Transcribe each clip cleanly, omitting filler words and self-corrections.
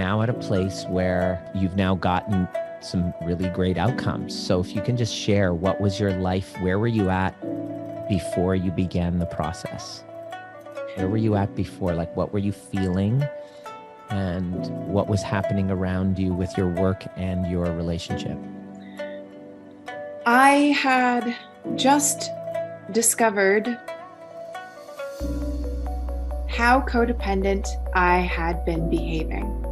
now at a place where you've now gotten some really great outcomes. So if you can just share, what was your life? Where were you at before you began the process? Where were you at before? Like, what were you feeling? And what was happening around you with your work and your relationship? I had just discovered how codependent I had been behaving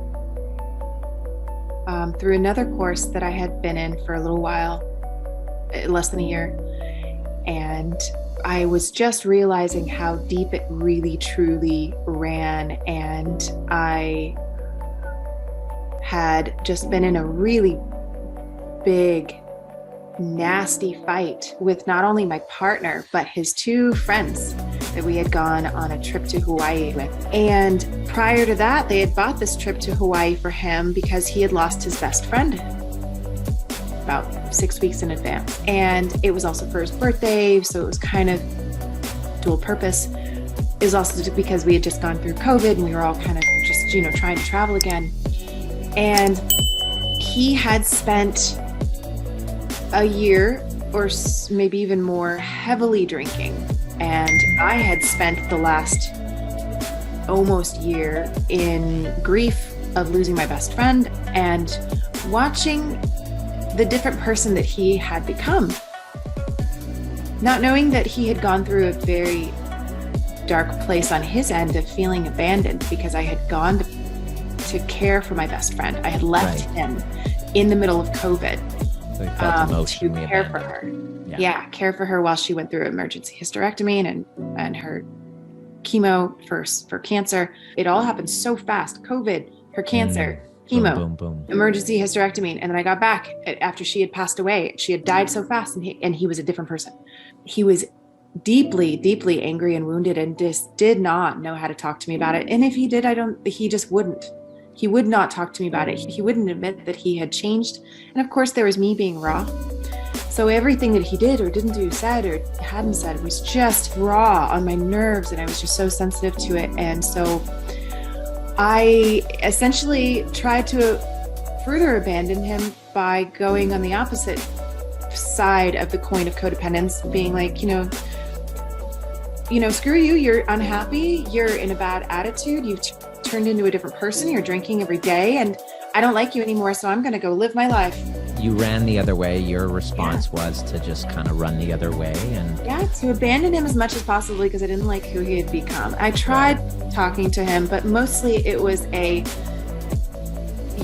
through another course that I had been in for a little while, less than a year. And I was just realizing how deep it really, truly ran. And I had just been in a really big, nasty fight with not only my partner, but his two friends that we had gone on a trip to Hawaii with. And prior to that, they had bought this trip to Hawaii for him because he had lost his best friend about 6 weeks in advance. And it was also for his birthday, so it was kind of dual purpose. It was also because we had just gone through COVID and we were all kind of just, trying to travel again. And he had spent a year or maybe even more heavily drinking. And I had spent the last almost year in grief of losing my best friend and watching the different person that he had become. Not knowing that he had gone through a very dark place on his end of feeling abandoned because I had gone to care for my best friend. I had left him in the middle of COVID. So he felt emotionally to care for her. Yeah, care for her while she went through emergency hysterectomy and her chemo for cancer. It all happened so fast. COVID, her cancer, chemo, boom, boom, boom. Emergency hysterectomy. And then I got back after she had passed away. She had died so fast and he was a different person. He was deeply, deeply angry and wounded and just did not know how to talk to me about it. And if he did, he just wouldn't. He would not talk to me about it. He wouldn't admit that he had changed. And of course, there was me being raw. So everything that he did or didn't do, said or hadn't said was just raw on my nerves. And I was just so sensitive to it. And so I essentially tried to further abandon him by going on the opposite side of the coin of codependence, being like, screw you, you're unhappy, you're in a bad attitude, you've turned into a different person, you're drinking every day, and I don't like you anymore, so I'm going to go live my life. You ran the other way. Your response was to just kind of run the other way and to abandon him as much as possible because I didn't like who he had become. I tried talking to him, but mostly it was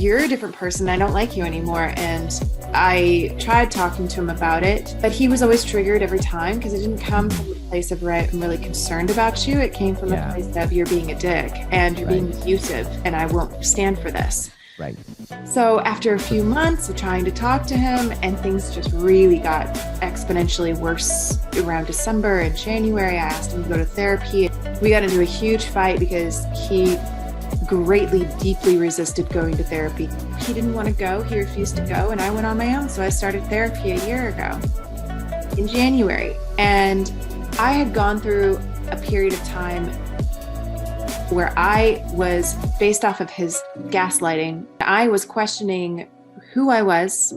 you're a different person, I don't like you anymore. And I tried talking to him about it, but he was always triggered every time because it didn't come from a place of, I'm really concerned about you. It came from a place of, you're being a dick and you're being abusive and I won't stand for this. Right. So after a few months of trying to talk to him, and things just really got exponentially worse around December and January, I asked him to go to therapy. We got into a huge fight because he greatly, deeply resisted going to therapy. He didn't want to go. He refused to go. And I went on my own. So I started therapy a year ago in January. And I had gone through a period of time where I was, based off of his gaslighting, I was questioning who I was,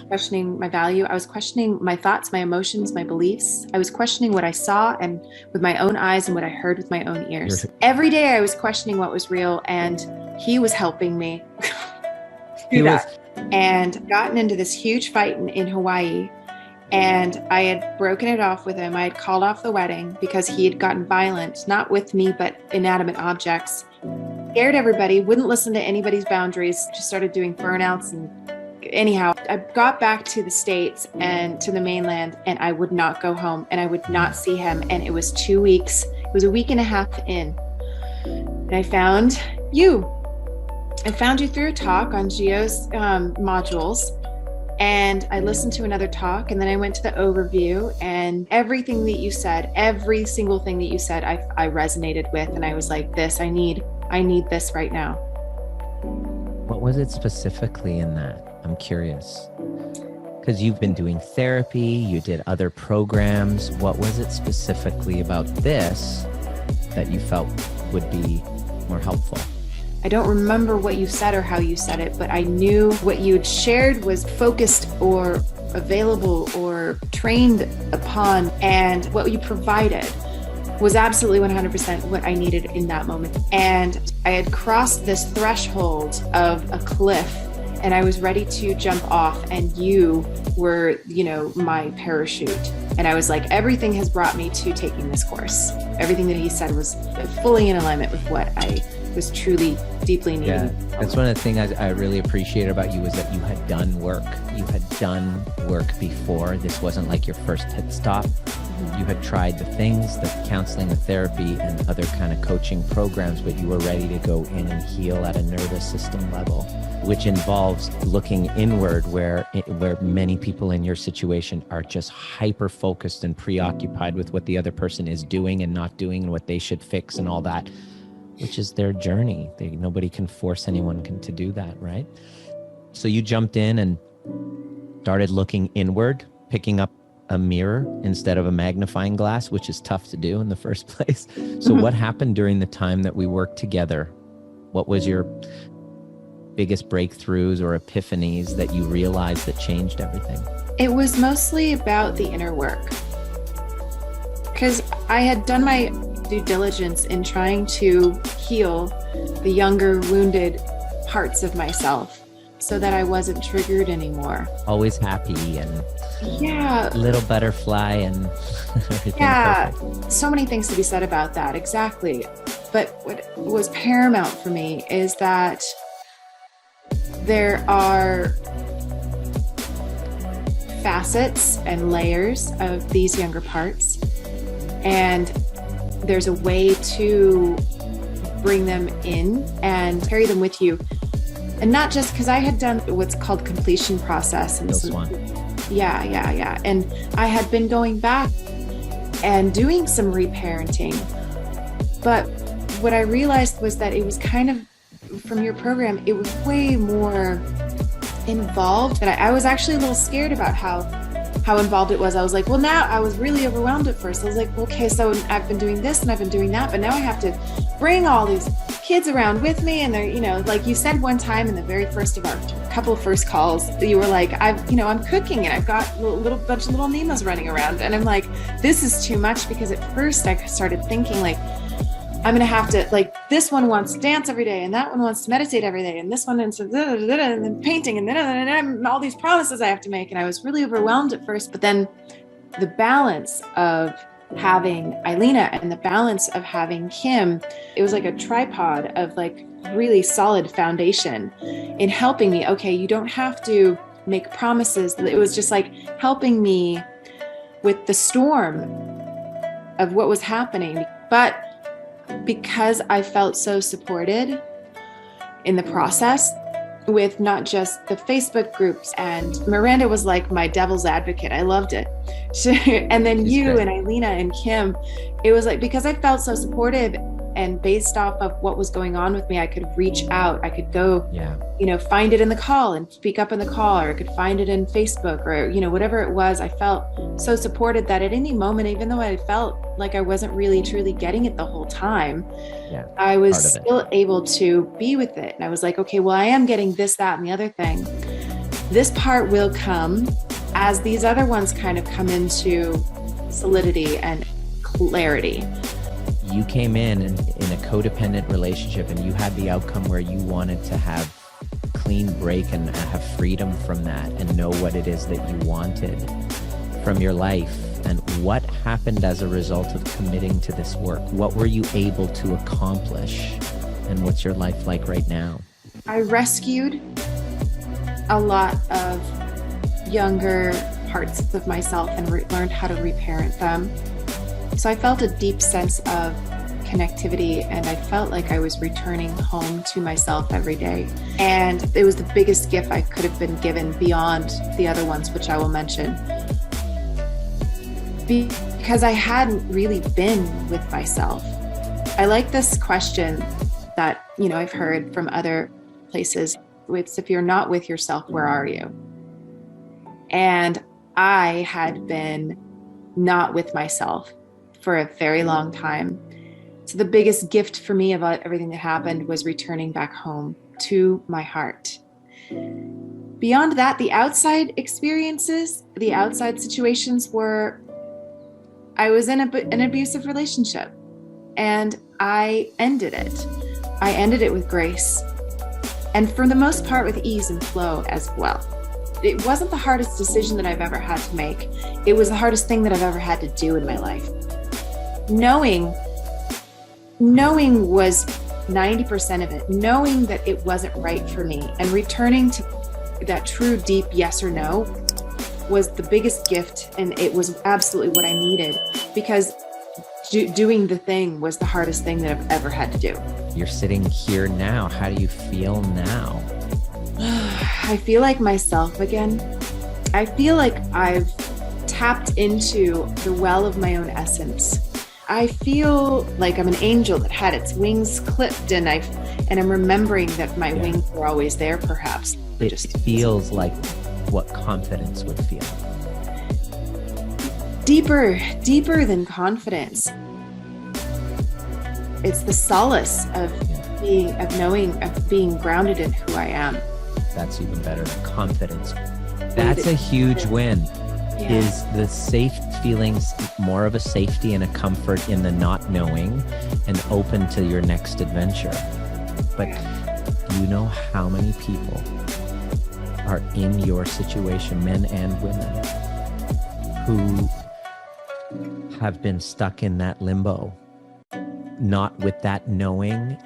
questioning my value. I was questioning my thoughts, my emotions, my beliefs. I was questioning what I saw and with my own eyes and what I heard with my own ears. Every day I was questioning what was real, and he was helping me do that. And gotten into this huge fight in Hawaii. And I had broken it off with him. I had called off the wedding because he had gotten violent, not with me, but inanimate objects. Scared everybody, wouldn't listen to anybody's boundaries, just started doing burnouts. And anyhow, I got back to the States and to the mainland, and I would not go home and I would not see him. And it was 2 weeks. It was a week and a half in. And I found you. I found you through a talk on Gio's modules. And I listened to another talk, and then I went to the overview, and everything that you said, every single thing that you said, I resonated with. And I was like, I need this right now. What was it specifically in that? I'm curious. Because you've been doing therapy, you did other programs. What was it specifically about this that you felt would be more helpful? I don't remember what you said or how you said it, but I knew what you had shared was focused or available or trained upon, and what you provided was absolutely 100% what I needed in that moment. And I had crossed this threshold of a cliff and I was ready to jump off, and you were, my parachute. And I was like, everything has brought me to taking this course. Everything that he said was fully in alignment with what I was truly deeply needing. Yeah, that's one of the things I really appreciate about you is that you had done work. You had done work before. This wasn't like your first pit stop. You had tried the things, the counseling, the therapy, and other kind of coaching programs, but you were ready to go in and heal at a nervous system level, which involves looking inward, where many people in your situation are just hyper-focused and preoccupied with what the other person is doing and not doing and what they should fix and all that, which is their journey. Nobody can force anyone to do that, right? So you jumped in and started looking inward, picking up a mirror instead of a magnifying glass, which is tough to do in the first place. So what happened during the time that we worked together? What was your biggest breakthroughs or epiphanies that you realized that changed everything? It was mostly about the inner work, because I had done my due diligence in trying to heal the younger, wounded parts of myself so that I wasn't triggered anymore. Always happy and little butterfly and everything. Yeah, perfect. So many things to be said about that, exactly. But what was paramount for me is that there are facets and layers of these younger parts, and there's a way to bring them in and carry them with you. And not just because I had done what's called completion process. And Yeah. And I had been going back and doing some reparenting. But what I realized was that it was kind of, from your program, it was way more involved. And I was actually a little scared about how involved it was. I was like, well, now I was really overwhelmed at first. I was like, okay, so I've been doing this and I've been doing that, but now I have to bring all these kids around with me. And they're, like you said one time in the very first of our couple first calls, you were like, I'm cooking and I've got a little bunch of little Nimas running around. And I'm like, this is too much, because at first I started thinking like, I'm going to have to, like, this one wants to dance every day and that one wants to meditate every day. And this one wants to, and then painting and all these promises I have to make. And I was really overwhelmed at first, but then the balance of having Eilina and the balance of having Kim, it was like a tripod of like really solid foundation in helping me. Okay, you don't have to make promises. It was just like helping me with the storm of what was happening. But because I felt so supported in the process, with not just the Facebook groups, and Miranda was like my devil's advocate. I loved it. And then you and Eilina and Kim, it was like, because I felt so supported and based off of what was going on with me, I could reach out. I could go, find it in the call and speak up in the call, or I could find it in Facebook, or, whatever it was. I felt so supported that at any moment, even though I felt like I wasn't really truly getting it the whole time, I was still able to be with it. And I was like, okay, well, I am getting this, that, and the other thing. This part will come as these other ones kind of come into solidity and clarity. You came in a codependent relationship, and you had the outcome where you wanted to have a clean break and have freedom from that and know what it is that you wanted from your life. And what happened as a result of committing to this work? What were you able to accomplish? And what's your life like right now? I rescued a lot of younger parts of myself and learned how to reparent them. So I felt a deep sense of connectivity, and I felt like I was returning home to myself every day. And it was the biggest gift I could have been given beyond the other ones, which I will mention. Because I hadn't really been with myself. I like this question that, I've heard from other places. It's, if you're not with yourself, where are you? And I had been not with myself for a very long time. So the biggest gift for me about everything that happened was returning back home to my heart. Beyond that, the outside experiences, the outside situations were, I was in an abusive relationship and I ended it. I ended it with grace, and for the most part with ease and flow as well. It wasn't the hardest decision that I've ever had to make. It was the hardest thing that I've ever had to do in my life. Knowing was 90% of it. Knowing that it wasn't right for me and returning to that true deep yes or no was the biggest gift, and it was absolutely what I needed, because doing the thing was the hardest thing that I've ever had to do. You're sitting here now. How do you feel now? I feel like myself again. I feel like I've tapped into the well of my own essence. I feel like I'm an angel that had its wings clipped, and I'm remembering that my wings were always there, perhaps. It feels like what confidence would feel. Deeper than confidence. It's the solace of being grounded in who I am. That's even better than confidence. That's a huge win. Yeah. Is the safe feelings more of a safety and a comfort in the not knowing and open to your next adventure. But you know how many people are in your situation, men and women, who have been stuck in that limbo, not with that knowing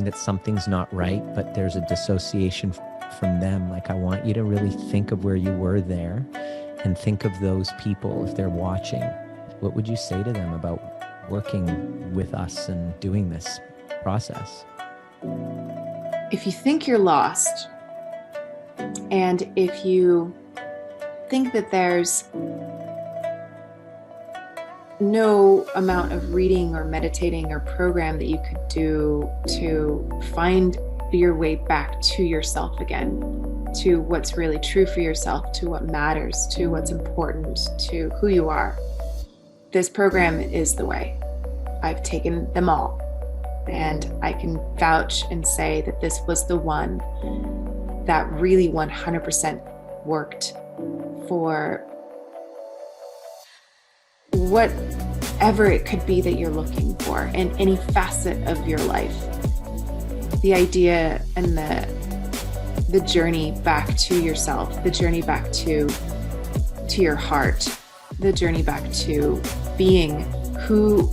that something's not right, but there's a dissociation from them. Like, I want you to really think of where you were there and think of those people if they're watching. What would you say to them about working with us and doing this process? If you think you're lost, and if you think that there's no amount of reading or meditating or program that you could do to find your way back to yourself again, to what's really true for yourself, to what matters, to what's important, to who you are, this program is the way. I've taken them all, and I can vouch and say that this was the one that really 100% worked for whatever it could be that you're looking for in any facet of your life. The idea and the journey back to yourself, the journey back to your heart, the journey back to being who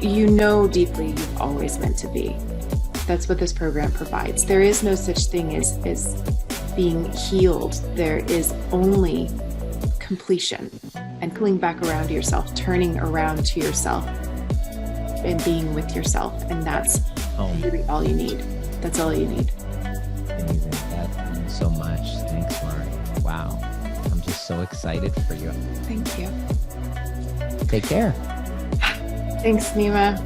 you know deeply you've always meant to be. That's what this program provides. There is no such thing as being healed. There is only completion and pulling back around to yourself, turning around to yourself and being with yourself. And that's really all you need. That's all you need. Amazing. That means so much. Thanks, Mari. Wow. I'm just so excited for you. Thank you. Take care. Thanks, Nima.